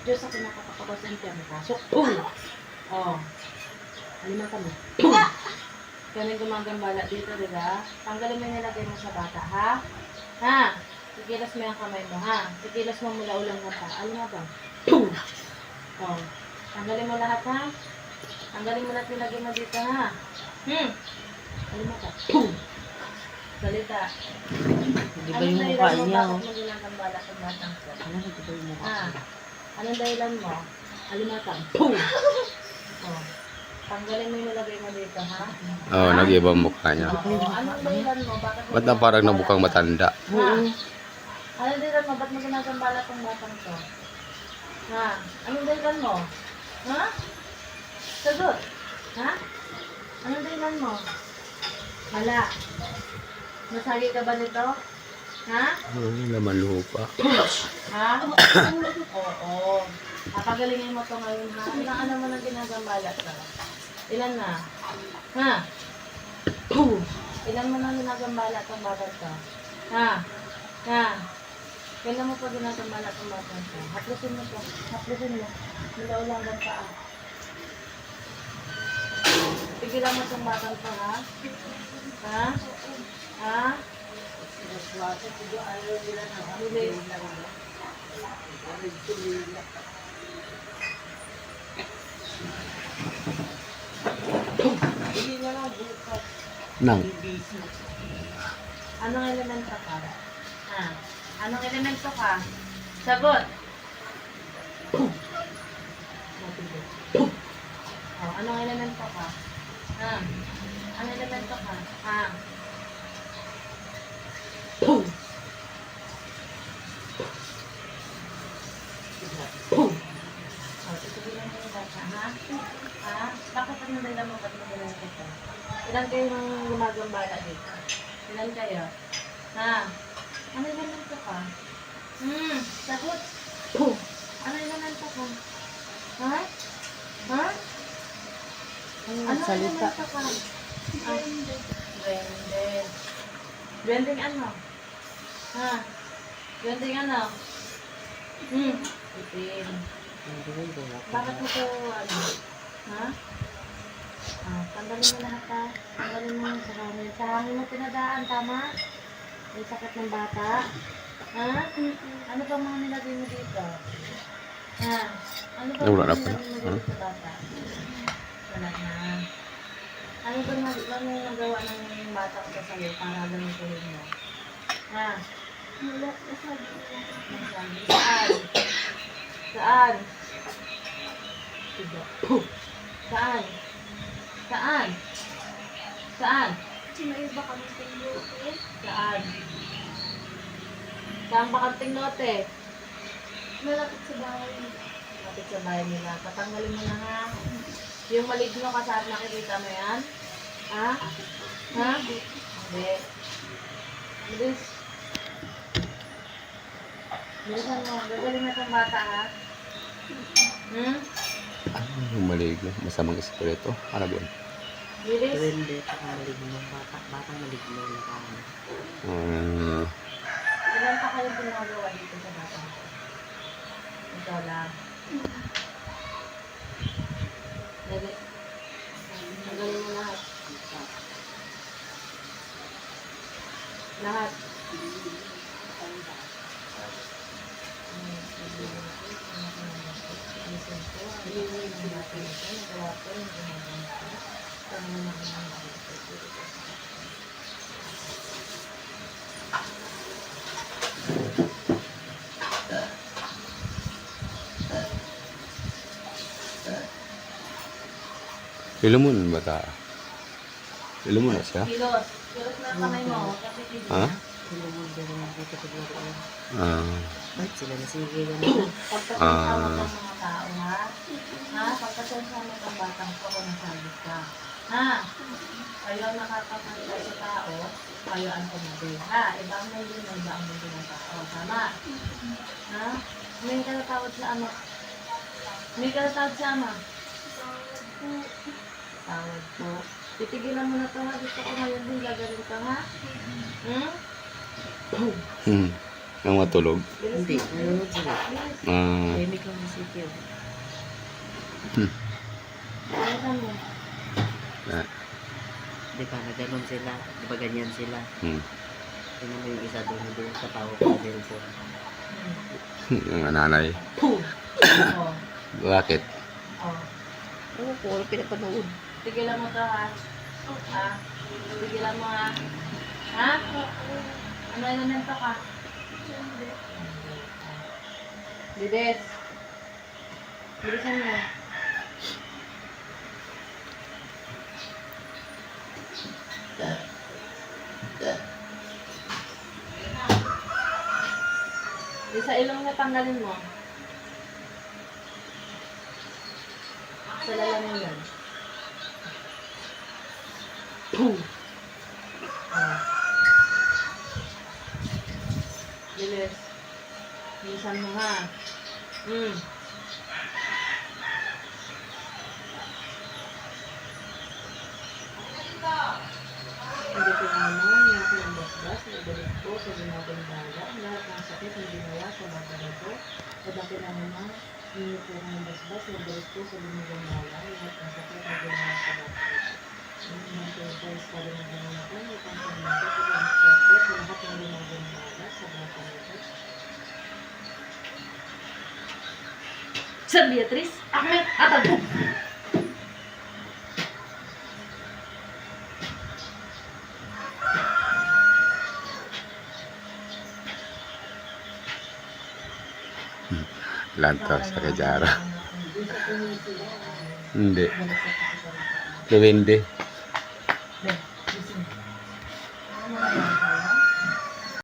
Diyos sa kinakapakapas ng tiyan, pasok. Oh. Alimatan mo. Kaya may gumagambala dito, diba? Tanggalin mo yung nilagay mo sa bata, ha? Ha? Sigilas mo yung kamay mo, ha? Sigilas mo mula ulang mata. Alimatan. Oh. Tanggalin mo lahat, ha? Tanggalin mo lahat nilagay mo dito, ha? Alimatan. Salita. Hindi ba yung mukha niya, oh? Bakit mo ginagambala sa batang ko? Ano, hindi ba yung mukha Ha? niya? Anong dahilan mo? Alimatan. Oh. Tanggalin mo yung nilagay mo dito, ha? Oo, nag-iba ang mukha niya. Oo. Anong dahilan mo? Bakit mo Ba't na parang ginagambala? nabukang matanda? Ha? Anong dahilan mo? Ba't mo ginagambala tong batang to? Ha? Anong dahilan mo? Ha? Sagot. Ha? Anong dahilan mo? Wala. Nasagi ka ba nito? Ha? Laman lupa. Ha? Oo. Papagalingin mo to ngayon, ha? Ilang ano mo nang ginagambala to? Ilan na? Ha? Ilan mo nang ginagambala tong batang to? Ha? Ha? Kailan mo pa ginagambala tong batang to? Haplusin mo to. Haplusin mo. Mula ulang ng paa. Pigilan mo tong batang to, ha? Ha? Ha? Huli. Nang. Anong elemento ka? Ha? Anong elemento ka? Sagot. Oh, anong elemento ka? Ha? Anong elemento ka? Ha? Oh, itubilan mo yung bata, ha? Ha? Bakit ano nila mo? Ba't mo ginagawa ito? Ilan kayong gumagambala dito? Ilan kayo? Ha? Ano elemento ka? Sagot. Ano elemento ka? Ha? Ha? Ano Salita. elemento ka? Duwende. Duwendeng ano? Ha? Duwendeng ano? Itim. Bakit mo ito, ano? Ha? Tanggalin mo lahat, ha? Tanggalin mo sa hangin. Sa hangin mo pinadaan, tama? Yung sakit ng bata. Ha? Ano ba mga nilagay mo dito? Ha? Ano ba Wala na mga pala. nilagay mo dito sa bata? Wala na. Ano ba nagawa ng bata ko sa'yo para ganituhin mo? Ha? Wala. Nasabi. Saan? Saan? Saan? Saan? Saan? May iba kami sa iyo, eh. Saan? Saan ba kanting lote? Malapit sa bahay. Lapit sa bahay nila. Patanggalin mo na, ha? Yung maligno ka saan nakikita mo yan? Ha? Ha? Hindi. Bilis. Bilisan mo. Gagaling na itong bata, ha? Ano yung maligno? Masamang espiritu? Ano ba yun? Bilis. Duwende, parang maligno. Batang maligno na kami. Ilan pa kayong pinagawa dito sa bata? Ikaw lang. Nagaling mo lahat. Lahat. Ilumon ba ta? Ilumon na siya? Kilos. Kilos na kamay mo. Kasi kilos. Ha? Tulungan din naman dito sa loob. Ah. Ay, sila na sige ganun. Pagkasensama ng mga tao, ha? Ha? Pagkasensama ng batang ko kung nasabi ka. Ha? Kayo ang nakakapagay sa tao, kayo ang tumabi. Ha? Iba ang may din, iba ang may din ng tao. Tama? Ha? May ka natawad sa ama. May ka natawad sa ama. Tawad po. Titigilan mo na ito, ha? Gusto ko ngayon din, gagaling ka, ha? Nang matulog. Hindi, nanonood sila. Ah, Tahimik lang si Tio. Bilisan mo. ah, Di ba, naganon sila. Di ba ganyan sila? hmm. Tingnan mo yung isa doon sa tao ko sa cellphone. Yung nanay. Boom! Oh. Bakit? Oh. Oo po, wala pinapanood. Tigilan mo to ha. Ha? Tigilan mo ha. Ha? Ano elemento ka? Bides. Bilisan mo. Sa ilong niya tanggalin mo. Sa lalang yan. Boom! Ah. Bilis. Bilisan mo ha. Hindi ko naman, yung pinambasbas, nabalik ko sa ginagawang bala, lahat ng sakit na ginawa sa bata ko, padaki na naman, hindi ko ng basbas, nabalik ko sa ginagawang bala, lahat ng sakit na ginawa sa bata ko. Hindi naman ko yung guys, pala na gano'n ako, may pansang natin, kaya ang sakit, sa lahat ng ginagawang bala sa bata ko. San Beatriz, Ahmed, Atago! Lanto sa Kajara. Hindi. Duwende.